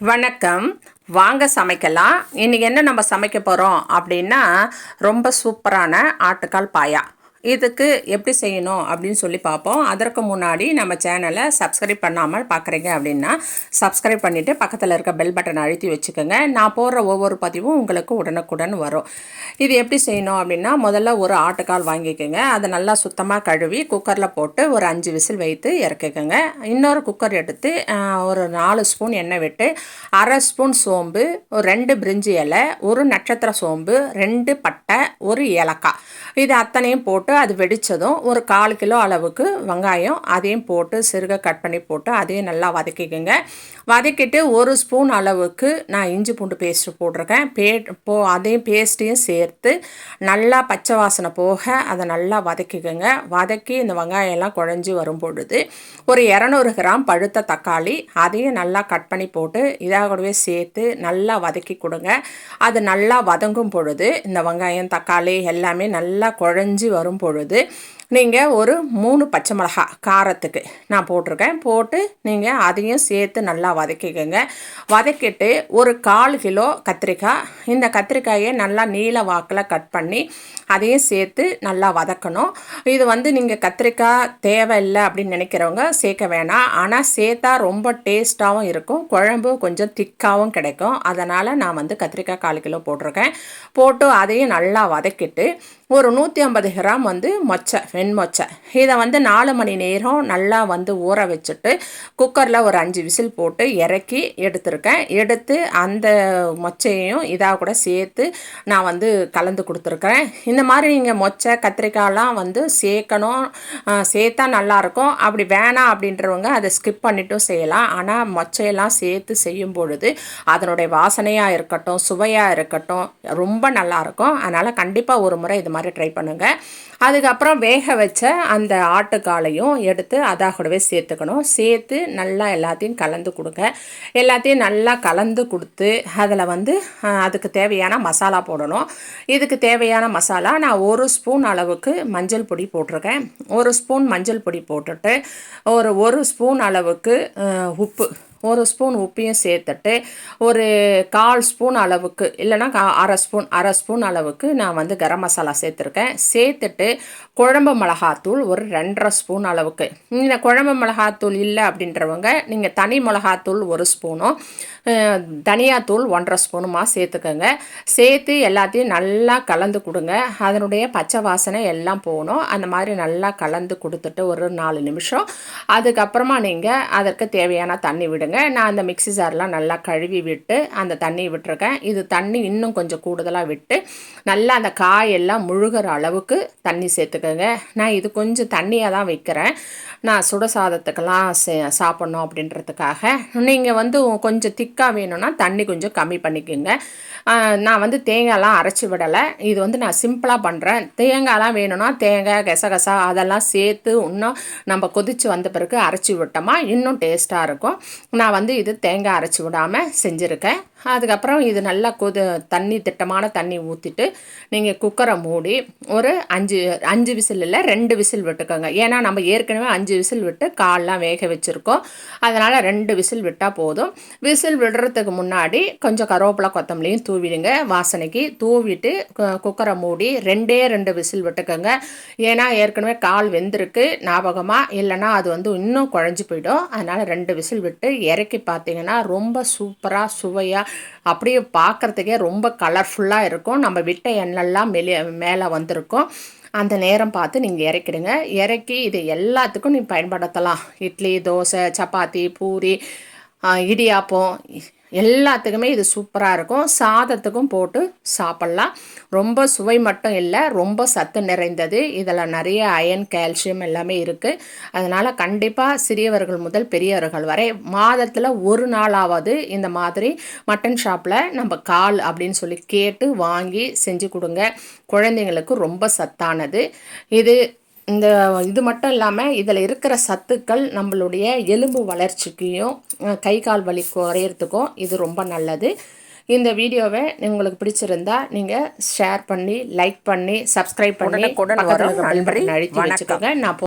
வணக்கம். வாங்க சமைக்கலாம். இன்றைக்கி என்ன நம்ம சமைக்க போகிறோம் அப்படின்னா, ரொம்ப சூப்பரான ஆட்டுக்கால் பாயா. இதுக்கு எப்படி செய்யணும் அப்படின்னு சொல்லி பார்ப்போம். அதற்கு முன்னாடி நம்ம சேனலை சப்ஸ்கிரைப் பண்ணாமல் பார்க்குறீங்க அப்படின்னா சப்ஸ்கிரைப் பண்ணிவிட்டு பக்கத்தில் இருக்க பெல் பட்டனை அழுத்தி வச்சுக்கோங்க. நான் போடுற ஒவ்வொரு பதிவும் உங்களுக்கு உடனுக்குடன் வரும். இது எப்படி செய்யணும் அப்படின்னா, முதல்ல ஒரு ஆட்டுக்கால் வாங்கிக்கோங்க. அதை நல்லா சுத்தமாக கழுவி குக்கரில் போட்டு ஒரு 5 விசில் வைத்து இறக்கிக்கோங்க. இன்னொரு குக்கர் எடுத்து ஒரு 4 ஸ்பூன் எண்ணெய் விட்டு 1/2 ஸ்பூன் சோம்பு, ஒரு 2 பிரிஞ்சி இலை, ஒரு நட்சத்திர சோம்பு, 2 பட்டை, ஒரு ஏலக்காய், இது அத்தனையும் போட்டு அது வெடித்ததும் ஒரு 1/4 கிலோ அளவுக்கு வெங்காயம் அதையும் போட்டு சிறுக கட் பண்ணி போட்டு அதையும் நல்லா வதக்கிக்கோங்க. வதக்கிட்டு ஒரு ஸ்பூன் அளவுக்கு நான் இஞ்சி பூண்டு பேஸ்ட்டு போட்டிருக்கேன். அதையும் பேஸ்ட்டையும் சேர்த்து நல்லா பச்சை வாசனை போக அதை நல்லா வதக்கிக்கோங்க. வதக்கி இந்த வெங்காயம் எல்லாம் குழஞ்சி வரும் பொழுது ஒரு 200 கிராம் பழுத்த தக்காளி அதையும் நல்லா கட் பண்ணி போட்டு இதாக கூடவே சேர்த்து நல்லா வதக்கி கொடுங்க. அது நல்லா வதங்கும் பொழுது இந்த வெங்காயம் தக்காளி எல்லாமே நல்லா குழஞ்சி வரும் பொழுது நீங்கள் ஒரு 3 பச்சை மிளகாய் காரத்துக்கு நான் போட்டிருக்கேன். போட்டு நீங்கள் அதையும் சேர்த்து நல்லா வதக்கிக்கோங்க. வதக்கிட்டு ஒரு 1/4 கிலோ கத்திரிக்காய், இந்த கத்திரிக்காயை நல்லா நீல வாக்கில் கட் பண்ணி அதையும் சேர்த்து நல்லா வதக்கணும். இது நீங்கள் கத்திரிக்காய் தேவையில்லை அப்படின்னு நினைக்கிறவங்க சேர்க்க வேணாம். ஆனால் சேர்த்தா ரொம்ப டேஸ்ட்டாகவும் இருக்கும், குழம்பு கொஞ்சம் திக்காகவும் கிடைக்கும். அதனால் நான் கத்திரிக்காய் 1/4 கிலோ போட்டிருக்கேன். போட்டு அதையும் நல்லா வதக்கிட்டு ஒரு 150 கிராம் மொச்சை, வெண்மொச்சை, இதை 4 மணி நேரம் நல்லா ஊற வச்சுட்டு குக்கரில் ஒரு 5 விசில் போட்டு இறக்கி எடுத்துருக்கேன். எடுத்து அந்த மொச்சையும் இதாக கூட சேர்த்து நான் கலந்து கொடுத்துருக்குறேன். இந்த மாதிரி நீங்கள் மொச்சை கத்திரிக்காயெலாம் சேர்க்கணும், சேர்த்தா நல்லாயிருக்கும். அப்படி வேணாம் அப்படின்றவங்க அதை ஸ்கிப் பண்ணிட்டும் செய்யலாம். ஆனால் மொச்சையெல்லாம் சேர்த்து செய்யும் பொழுது அதனுடைய வாசனையாக இருக்கட்டும், சுவையாக இருக்கட்டும், ரொம்ப நல்லாயிருக்கும். அதனால் கண்டிப்பாக ஒரு முறை இது மாதிரி ட்ரை பண்ணுங்கள். அதுக்கப்புறம் வேக வச்ச அந்த ஆட்டுக்காலையும் எடுத்து அதாக கூடவே சேர்த்துக்கணும். சேர்த்து நல்லா எல்லாத்தையும் கலந்து கொடுங்க. எல்லாத்தையும் நல்லா கலந்து கொடுத்து அதில் அதுக்கு தேவையான மசாலா போடணும். இதுக்கு தேவையான மசாலா நான் 1 ஸ்பூன் அளவுக்கு மஞ்சள் பொடி போட்டிருக்கேன். 1 ஸ்பூன் மஞ்சள் பொடி போட்டுட்டு ஒரு ஸ்பூன் அளவுக்கு உப்பு, 1 ஸ்பூன் உப்பையும் சேர்த்துட்டு ஒரு 1/4 ஸ்பூன் அளவுக்கு இல்லைனா அரை ஸ்பூன் அளவுக்கு நான் கரம் மசாலா சேர்த்துருக்கேன். சேர்த்துட்டு குழம்பு மிளகாத்தூள் ஒரு 2.5 ஸ்பூன் அளவுக்கு. இந்த குழம்பு மிளகாத்தூள் இல்லை அப்படின்றவங்க நீங்கள் தனி மிளகாத்தூள் 1 ஸ்பூனும் தனியாத்தூள் 1.5 ஸ்பூனுமா சேர்த்துக்கோங்க. சேர்த்து எல்லாத்தையும் நல்லா கலந்து கொடுங்க. அதனுடைய பச்சை வாசனை எல்லாம் போகணும். அந்த மாதிரி நல்லா கலந்து கொடுத்துட்டு ஒரு 4 நிமிஷம் அதுக்கப்புறமா நீங்கள் அதற்கு தேவையான தண்ணி விடுங்க. நான் அந்த மிக்ஸி ஜார்லாம் நல்லா கழுவி விட்டு அந்த தண்ணி விட்டுருக்கேன். இது தண்ணி இன்னும் கொஞ்சம் கூடுதலாக விட்டு நல்லா அந்த காயெல்லாம் முழுகிற அளவுக்கு தண்ணி சேர்த்துக்கோங்க. நான் இது கொஞ்சம் தண்ணியாக தான் வைக்கிறேன். நான் சுட சாதத்துக்கெல்லாம் சாப்பிட்ணும் அப்படின்றதுக்காக. நீங்கள் கொஞ்சம் திக்காக வேணும்னா தண்ணி கொஞ்சம் கம்மி பண்ணிக்கோங்க. நான் தேங்காய்லாம் அரைச்சி விடலை. இது நான் சிம்பிளாக பண்ணுறேன். தேங்காய்லாம் வேணும்னா தேங்காய் கசகசா அதெல்லாம் சேர்த்து இன்னும் நம்ம கொதித்து வந்த பிறகு அரைச்சி விட்டோமா இன்னும் டேஸ்ட்டாக இருக்கும். நான் இது தேங்காய் அரைச்சி விடாமல் செஞ்சுருக்கேன். அதுக்கப்புறம் இது நல்லா திட்டமான தண்ணி ஊற்றிட்டு நீங்கள் குக்கரை மூடி ஒரு 5 விசில் இல்லை 2 விசில் விட்டுக்கோங்க. ஏன்னா நம்ம ஏற்கனவே 5 விசில் விட்டு கால்லாம் வேக வச்சுருக்கோம். அதனால் 2 விசில் விட்டால் போதும். விசில் விடுறதுக்கு முன்னாடி கொஞ்சம் கருவேப்பிலை கொத்தமல்லியும் தூவிடுங்க வாசனைக்கு. தூவிட்டு குக்கரை மூடி 2 விசில் விட்டுக்கோங்க. ஏன்னா ஏற்கனவே கால் வெந்திருக்கு ஞாபகமாக, இல்லைன்னா அது இன்னும் குழஞ்சி போயிடும். அதனால் 2 விசில் விட்டு இறக்கி பார்த்தீங்கன்னா ரொம்ப சூப்பராக சுவையாக அப்படியே பார்க்குறதுக்கே ரொம்ப கலர்ஃபுல்லாக இருக்கும். நம்ம விட்ட எண்ணெய்லாம் மேலே வந்திருக்கும். அந்த நேரம் பார்த்து நீங்கள் இறக்கிடுங்க. இறக்கி இது எல்லாத்துக்கும் நீங்கள் பயன்படுத்தலாம். இட்லி, தோசை, சப்பாத்தி, பூரி, இடியாப்பம் எல்லாத்துக்குமே இது சூப்பராக இருக்கும். சாதத்துக்கும் போட்டு சாப்பிட்லாம். ரொம்ப சுவை மட்டும் இல்லை, ரொம்ப சத்து நிறைந்தது. இதில் நிறைய அயன், கால்சியம் எல்லாமே இருக்குது. அதனால் கண்டிப்பாக சிறியவர்கள் முதல் பெரியவர்கள் வரை மாதத்தில் ஒரு நாளாவது இந்த மாதிரி மட்டன் ஷாப்பில் நம்ம கால் அப்படின்னு சொல்லி கேட்டு வாங்கி செஞ்சு கொடுங்க. குழந்தைங்களுக்கு ரொம்ப சத்தானது இது மட்டும் இல்லாமல் இதில் இருக்கிற சத்துக்கள் நம்மளுடைய எலும்பு வளர்ச்சிக்கையும் கை கால் வலி குறையிறதுக்கும் இது ரொம்ப நல்லது. இந்த வீடியோவை உங்களுக்கு பிடிச்சிருந்தா நீங்கள் ஷேர் பண்ணி, லைக் பண்ணி, சப்ஸ்கிரைப் பண்ணி பக்கத்தில் அழுத்தி வச்சுக்கோங்க. நான்